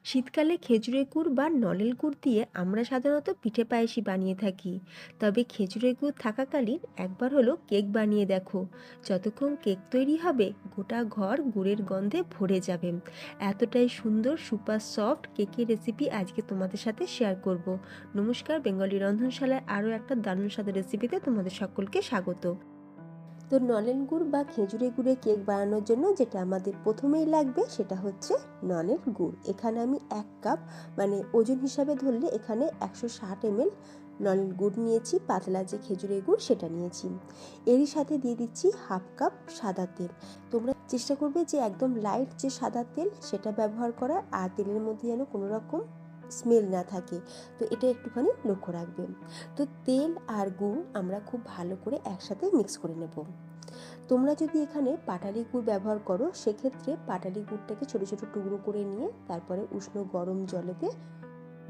শীতকালে খেজুরের গুড় বা নলেন গুড় দিয়ে আমরা সাধারণত পিঠে পায়েসই বানিয়ে থাকি। তবে খেজুরের গুড় থাকাকালীন একবার হলো কেক বানিয়ে দেখো। যতক্ষণ কেক তৈরি হবে গোটা ঘর গুড়ের গন্ধে ভরে যাবে। এতটাই সুন্দর সুপার সফট কেকের রেসিপি আজকে তোমাদের সাথে শেয়ার করব। নমস্কার, বেঙ্গলি রন্ধনশালার আরও একটা দারুণ স্বাদের রেসিপিতে তোমাদের সকলকে স্বাগত। তো নলেন গুড় বা খেজুরের গুড়ে কেক বানানোর জন্য যেটা আমাদের প্রথমেই লাগবে সেটা হচ্ছে নলেন গুড়। এখানে আমি 1 কাপ, মানে ওজন হিসাবে ধরলে এখানে 160 ml নলেন গুড় নিয়েছি। পাতলা যে খেজুরের গুড় সেটা নিয়েছি। এরই সাথে দিয়ে দিচ্ছি 1/2 কাপ সাদা তেল। তোমরা চেষ্টা করবে যে একদম লাইট যে সাদা তেল সেটা ব্যবহার করার, আর তেলের মধ্যে যেন কোনো রকম স্মেল না থাকে, তো এটা একটুখানি লক্ষ্য রাখবে। তো তেল আর গুড় আমরা খুব ভালো করে একসাথে মিক্স করে নেব। তোমরা যদি এখানে পাটালি গুড় ব্যবহার করো সেক্ষেত্রে পাটালি গুড়টাকে ছোট ছোট টুকরো করে নিয়ে তারপরে উষ্ণ গরম জলেতে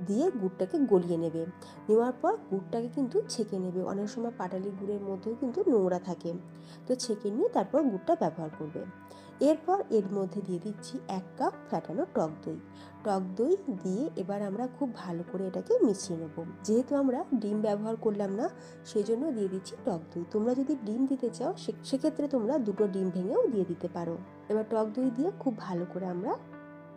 দিয়ে গুড়টাকে গলিয়ে নেবে। নেওয়ার পর গুড়টাকে কিন্তু ছেঁকে নেবে। অনেক সময় পাটালি গুড়ের মধ্যেও কিন্তু নোংরা থাকে, তো ছেঁকে নিয়ে তারপর গুড়টা ব্যবহার করবে। এরপর এর মধ্যে দিয়ে দিচ্ছি 1 কাপ ফ্যাটানো টক দই। টক দই দিয়ে এবার আমরা খুব ভালো করে এটাকে মিশিয়ে নেব। যেহেতু আমরা ডিম ব্যবহার করলাম না, সেই জন্য দিয়ে দিচ্ছি টক দই। তোমরা যদি ডিম দিতে চাও সেক্ষেত্রে তোমরা 2টো ডিম ভেঙেও দিয়ে দিতে পারো। এবার টক দই দিয়ে খুব ভালো করে আমরা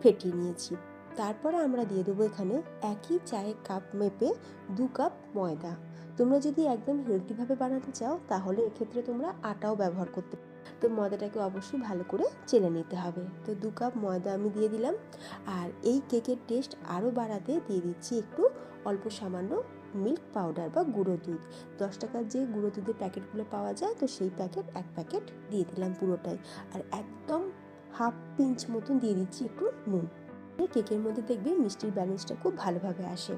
ফেটিয়ে নিয়েছি। তারপরে আমরা দিয়ে দেবো এখানে একই চায়ের কাপ মেপে 2 কাপ ময়দা। তোমরা যদি একদম হেলদিভাবে বানাতে চাও তাহলে এক্ষেত্রে তোমরা আটাও ব্যবহার করতে পারো। তো ময়দাটাকে অবশ্যই ভালো করে চেলে নিতে হবে। তো 2 কাপ ময়দা আমি দিয়ে দিলাম। আর এই কেকের টেস্ট আরও বাড়াতে দিয়ে দিচ্ছি একটু অল্প সামান্য মিল্ক পাউডার বা গুঁড়ো দুধ। 10 টাকার যে গুঁড়ো দুধের প্যাকেটগুলো পাওয়া যায়, তো সেই প্যাকেট 1 প্যাকেট দিয়ে দিলাম পুরোটাই। আর একদম হাফ পিঞ্চ মতন দিয়ে দিচ্ছি একটু নুন। কেকের মধ্যে দেখবে মিষ্টির ব্যালেন্সটা খুব ভালোভাবে আসে।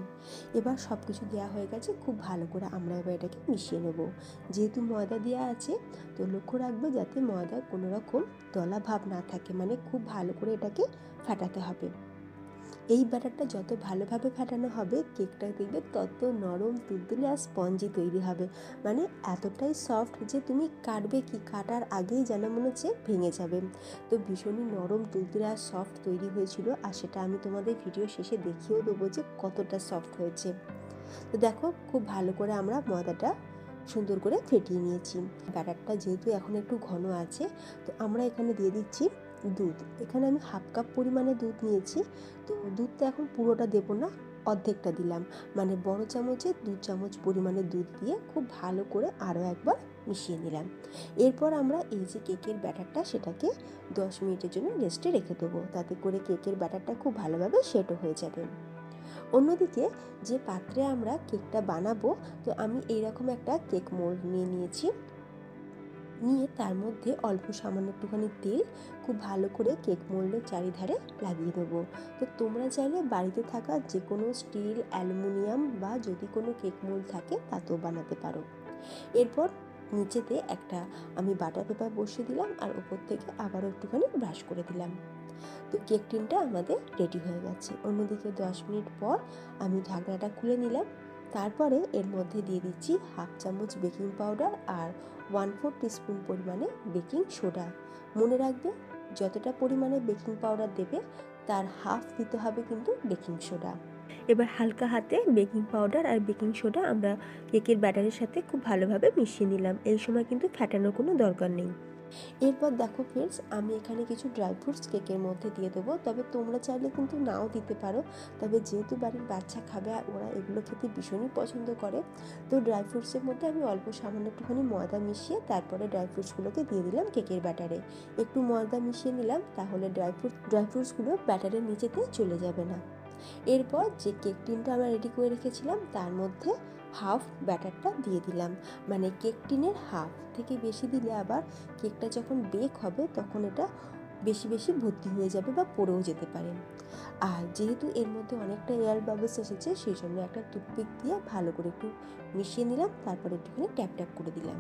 এবার সব কিছু দেওয়া হয়ে গেছে, খুব ভালো করে আমরা এবার এটাকে মিশিয়ে নেব। যেহেতু ময়দা দেওয়া আছে, তো লক্ষ্য রাখবে যাতে ময়দার কোনো রকম দলা ভাব না থাকে, মানে খুব ভালো করে এটাকে ফাটাতে হবে। এই ব্যাটারটা যত ভালোভাবে ফাটানো হবে কেকটা দেখবে তত নরম তুলতুলে আর স্পঞ্জি তৈরি হবে। মানে এতটাই সফট যে তুমি কাটবে কি কাটার আগেই যেন মনে হচ্ছে ভেঙে যাবে। তো ভীষণই নরম তুলতুলে আর সফট তৈরি হয়েছিল, আর সেটা আমি তোমাদের ভিডিও শেষে দেখিয়েও দেবো যে কতটা সফট হয়েছে। তো দেখো খুব ভালো করে আমরা ময়দাটা সুন্দর করে ফেটিয়ে নিয়েছি। ব্যাটারটা যেহেতু এখন একটু ঘন আছে, তো আমরা এখানে দিয়ে দিচ্ছি দুধ। এখানে আমি 1/2 কাপ পরিমাণে দুধ নিয়েছি। তো দুধটা এখন পুরোটা দেবো না, অর্ধেকটা দিলাম। মানে বড় চামচে 2 চামচ পরিমাণে দুধ দিয়ে খুব ভালো করে আরও একবার মিশিয়ে নিলাম। এরপর আমরা এই যে কেকের ব্যাটারটা সেটাকে 10 মিনিটের জন্য রেস্টে রেখে দেবো, তাতে করে কেকের ব্যাটারটা খুব ভালোভাবে সেটও হয়ে যাবে। অন্যদিকে যে পাত্রে আমরা কেকটা বানাবো, তো আমি এইরকম একটা কেক মোল্ড নিয়ে নিয়েছি। নিয়ে তার মধ্যে অল্প সামান্য একটুখানি তেল খুব ভালো করে কেক মোল্ডের চারিধারে লাগিয়ে দেবো। তো তোমরা চাইলে বাড়িতে থাকা যে কোনো স্টিল, অ্যালুমিনিয়াম বা যদি কোনো কেক মোল্ড থাকে তাতেও বানাতে পারো। এরপর নিচেতে একটা আমি বাটার পেপার বসিয়ে দিলাম, আর ওপর থেকে আবারও একটুখানি ব্রাশ করে দিলাম। তো কেক টিনটা আমাদের রেডি হয়ে গেছে। অন্যদিকে 10 মিনিট পর আমি ঢাকনাটা খুলে নিলাম। তারপরে এর মধ্যে দিয়ে দিচ্ছি 1/2 চামচ বেকিং পাউডার আর 1/4 টিস্পুন পরিমাণে বেকিং সোডা। মনে রাখবে যতটা পরিমাণে বেকিং পাউডার দেবে তার হাফ দিতে হবে কিন্তু বেকিং সোডা। এবার হালকা হাতে বেকিং পাউডার আর বেকিং সোডা আমরা কেকের ব্যাটারের সাথে খুব ভালোভাবে মিশিয়ে নিলাম। এই সময় কিন্তু ফ্যাটানোর কোনো দরকার নেই। এরপর দেখো ফ্রেন্ডস, আমি এখানে কিছু ড্রাই ফ্রুটস কেকের মধ্যে দিয়ে দেবো। তবে তোমরা চাইলে কিন্তু নাও দিতে পারো। তবে যেহেতু বাড়ির বাচ্চা খাবে আর ওরা এগুলো খেতে ভীষণই পছন্দ করে, তো ড্রাই ফ্রুটসের মধ্যে আমি অল্প সামান্য একটুখানি ময়দা মিশিয়ে তারপরে ড্রাই ফ্রুটসগুলোকে দিয়ে দিলাম কেকের ব্যাটারে। একটু ময়দা মিশিয়ে নিলাম, তাহলে ড্রাই ফ্রুটসগুলো ব্যাটারের নিচেতে চলে যাবে না। এরপর যে কেক টিনটা আমরা রেডি করে রেখেছিলাম তার মধ্যে হাফ ব্যাটারটা দিয়ে দিলাম। মানে কেক টিনের হাফ থেকে বেশি দিলে আবার কেকটা যখন বেক হবে তখন এটা বেশি বেশি ভর্তি হয়ে যাবে বা পড়েও যেতে পারে। আর যেহেতু এর মধ্যে অনেকটা এয়ার বাবলস এসেছে, সেই জন্য একটা টুথপিক দিয়ে ভালো করে একটু মিশিয়ে নিলাম, তারপরে একটুখানি ট্যাপ ট্যাপ করে দিলাম।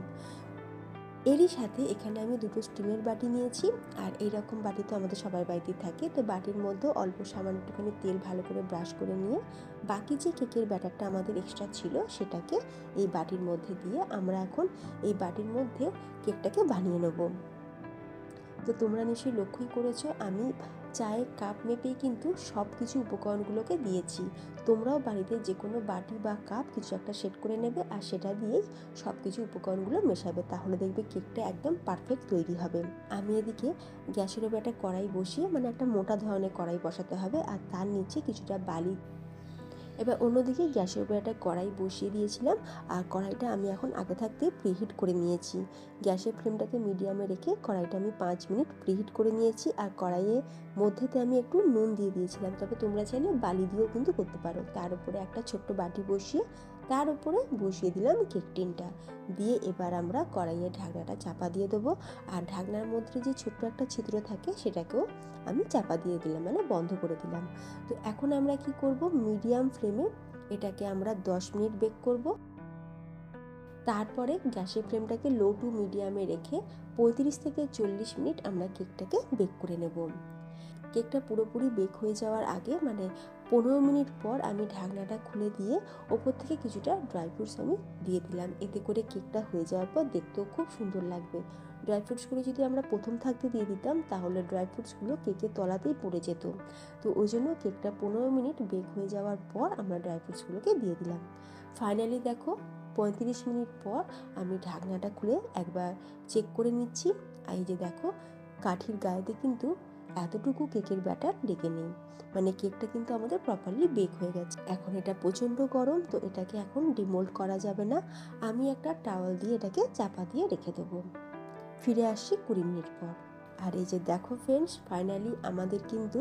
এরই সাথে এখানে আমি 2টো স্টিলের বাটি নিয়েছি। আর এইরকম বাটি তো আমাদের সবার বাড়িতেই থাকে। তো বাটির মধ্যে অল্প সামান্য একটুখানি তেল ভালো করে ব্রাশ করে নিয়ে বাকি যে কেকের ব্যাটারটা আমাদের এক্সট্রা ছিল সেটাকে এই বাটির মধ্যে দিয়ে আমরা এখন এই বাটির মধ্যে কেকটাকে বানিয়ে নেব। তো তোমরা নিশ্চয়ই লক্ষ্যই করেছো আমি চায়ের কাপ মেপেই কিন্তু সব কিছু উপকরণগুলোকে দিয়েছি। তোমরাও বাড়িতে যে কোনো বাটি বা কাপ কিছু একটা সেট করে নেবে আর সেটা দিয়েই সব কিছু উপকরণগুলো মেশাবে, তাহলে দেখবে কেকটা একদম পারফেক্ট তৈরি হবে। আমি এদিকে গ্যাসের উপর একটা কড়াই বসিয়ে, মানে একটা মোটা ধরনের কড়াই বসাতে হবে, আর তার নিচে কিছুটা বালি। এবার অন্যদিকে গ্যাসের উপর একটা কড়াই বসিয়ে দিয়েছিলাম, আর কড়াইটা আমি এখন আগে থাকতে প্রিহিট করে নিয়েছি। গ্যাসের ফ্লেমটাকে মিডিয়ামে রেখে কড়াইটা আমি 5 মিনিট প্রিহিট করে নিয়েছি। আর কড়াইয়ের মধ্যেতে আমি একটু নুন দিয়ে দিয়েছিলাম, তবে তোমরা চাইলে বালি দিয়েও কিন্তু করতে পারো। তার উপরে একটা ছোট্ট বাটি বসিয়ে তার উপরে বসিয়ে দিলাম কেক টিনটা দিয়ে। এবার আমরা কড়াইয়ের ঢাকনাটা চাপা দিয়ে দেবো, আর ঢাকনার মধ্যে যে ছোট্ট একটা ছিদ্র থাকে সেটাকেও আমি চাপা দিয়ে দিলাম, মানে বন্ধ করে দিলাম। তো এখন আমরা কি করব, মিডিয়াম ফ্লেমে এটাকে আমরা 10 মিনিট বেক করব। তারপরে গ্যাসের ফ্লেমটাকে লো টু মিডিয়ামে রেখে 35 থেকে 40 মিনিট আমরা কেকটাকে বেক করে নেব। কেকটা পুরোপুরি বেক হয়ে যাওয়ার আগে, মানে 15 মিনিট পর আমি ঢাকনাটা খুলে দিয়ে ওপর থেকে কিছুটা ড্রাই ফ্রুটস আমি দিয়ে দিলাম। এতে করে কেকটা হয়ে যাওয়ার পর দেখতেও খুব সুন্দর লাগবে। ড্রাই ফ্রুটসগুলো যদি আমরা প্রথম থাকতে দিয়ে দিতাম তাহলে ড্রাই ফ্রুটসগুলো কেকের তলাতেই পড়ে যেত। তো ওই জন্য কেকটা 15 মিনিট বেক হয়ে যাওয়ার পর আমরা ড্রাই ফ্রুটসগুলোকে দিয়ে দিলাম। ফাইনালি দেখো 35 মিনিট পর আমি ঢাকনাটা খুলে একবার চেক করে নিচ্ছি। এই যে দেখো, কাঠির গায়েতে কিন্তু এতটুকু কেকের ব্যাটার লেগে নেই, মানে কেকটা কিন্তু আমাদের প্রপারলি বেক হয়ে গেছে। এখন এটা প্রচণ্ড গরম, তো এটাকে এখন ডিমোল্ড করা যাবে না। আমি একটা টাওয়াল দিয়ে এটাকে চাপা দিয়ে রেখে দেবো। ফিরে আসছি 20 মিনিট পর। আর এই যে দেখো ফ্রেন্ডস, ফাইনালি আমাদের কিন্তু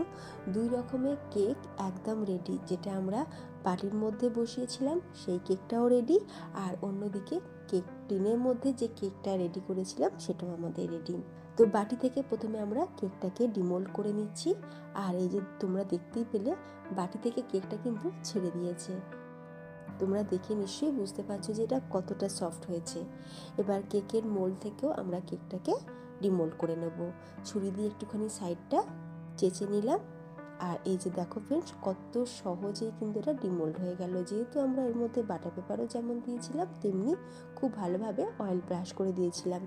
2 রকমের কেক একদম রেডি। যেটা আমরা বাটির মধ্যে বসিয়েছিলাম সেই কেকটাও রেডি, আর অন্যদিকে কেক টিনের মধ্যে যে কেকটা রেডি করেছিলাম সেটাও আমাদের রেডি। তো বাটি থেকে প্রথমে আমরা কেকটাকে ডিমোল্ড করে নিচ্ছি। আর এই যে তোমরা দেখতেই পেলে বাটি থেকে কেকটা কিন্তু ছেড়ে দিয়েছে। তোমরা দেখে নিশ্চয়ই বুঝতে পারছো যে এটা কতটা সফট হয়েছে। এবার কেকের মোল্ড থেকেও আমরা কেকটাকে ডিমোল্ড করে নেব। ছুরি দিয়ে একটুখানি সাইডটা চেঁচে নিলাম। আর এই যে দেখো ফ্রেন্ডস, কত সহজেই কিন্তু এটা ডিমোল্ড হয়ে গেল। যেহেতু আমরা এর মধ্যে বাটার পেপারও যেমন দিয়েছিলাম, তেমনি খুব ভালোভাবে অয়েল ব্রাশ করে দিয়েছিলাম।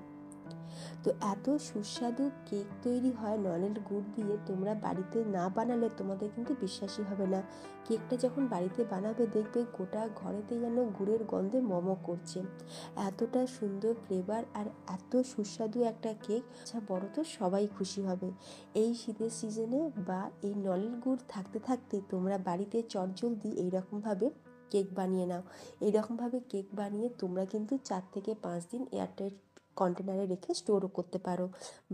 তো এত সুস্বাদু কেক তৈরি হয় নলের গুড় দিয়ে, তোমরা বাড়িতে না বানালে তোমাদের কিন্তু বিশ্বাসই হবে না। কেকটা যখন বাড়িতে বানাবে দেখবে গোটা ঘরেতে যেন গুড়ের গন্ধে মমো করছে। এতটা সুন্দর ফ্লেভার আর এত সুস্বাদু একটা কেক, আচ্ছা বড় তো সবাই খুশি হবে। এই শীতের সিজনে বা এই নলের গুড় থাকতে থাকতে তোমরা বাড়িতে চটজলদি এইরকমভাবে কেক বানিয়ে নাও। এইরকমভাবে কেক বানিয়ে তোমরা কিন্তু 4 থেকে 5 দিন এয়ারটাইট কন্টেনারে রেখে স্টোরও করতে পারো।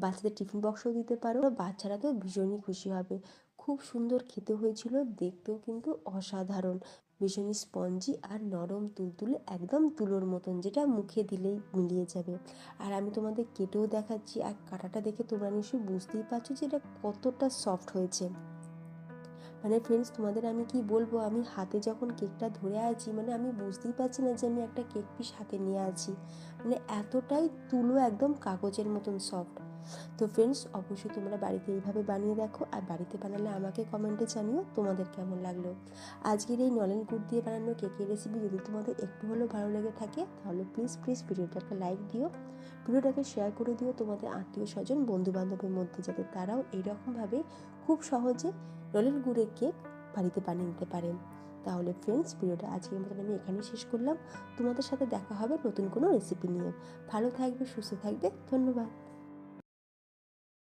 বাচ্চাদের টিফিন বক্সও দিতে পারো, বাচ্চারা তো ভীষণই খুশি হবে। খুব সুন্দর খেতে হয়েছিল, দেখতেও কিন্তু অসাধারণ, ভীষণই স্পঞ্জি আর নরম তুলতুলে, একদম তুলোর মতন, যেটা মুখে দিলেই মিলিয়ে যাবে। আর আমি তোমাদের কেটেও দেখাচ্ছি, আর কাটাটা দেখে তোমরা নিশ্চয়ই বুঝতেই পারছো যে এটা কতটা সফট হয়েছে। মানে ফ্রেন্ডস, তোমাদের আমি কি বলবো, আমি হাতে যখন কেকটা ধরে আছি, মানে আমি বুঝতেই পারছি না যে আমি একটা কেক পিস হাতে নিয়ে আছি, মানে এতটাই তুলো, একদম কাগজের মতন সফট। তো ফ্রেন্ডস, অবশ্যই তোমরা বাড়িতে এইভাবে বানিয়ে দেখো, আর বাড়িতে বানালে আমাকে কমেন্টে জানিও তোমাদের কেমন লাগলো। আজকের এই নলেন গুড় দিয়ে বানানো কেকের রেসিপি যদি তোমাদের একটু হলেও ভালো লেগে থাকে, তাহলে প্লিজ ভিডিওটাকে লাইক দিও, ভিডিওটাকে শেয়ার করে দিও তোমাদের আত্মীয় স্বজন বন্ধু বান্ধবের মধ্যে, যাতে তারাও এইরকমভাবে খুব সহজে নলেন গুড়ের কেক বাড়িতে বানিয়ে নিতে পারেন। তাহলে ফ্রেন্ডস, ভিডিওটা আজকের মতন আমি এখানেই শেষ করলাম। তোমাদের সাথে দেখা হবে নতুন কোনো রেসিপি নিয়ে। ভালো থাকবে, সুস্থ থাকবে, ধন্যবাদ।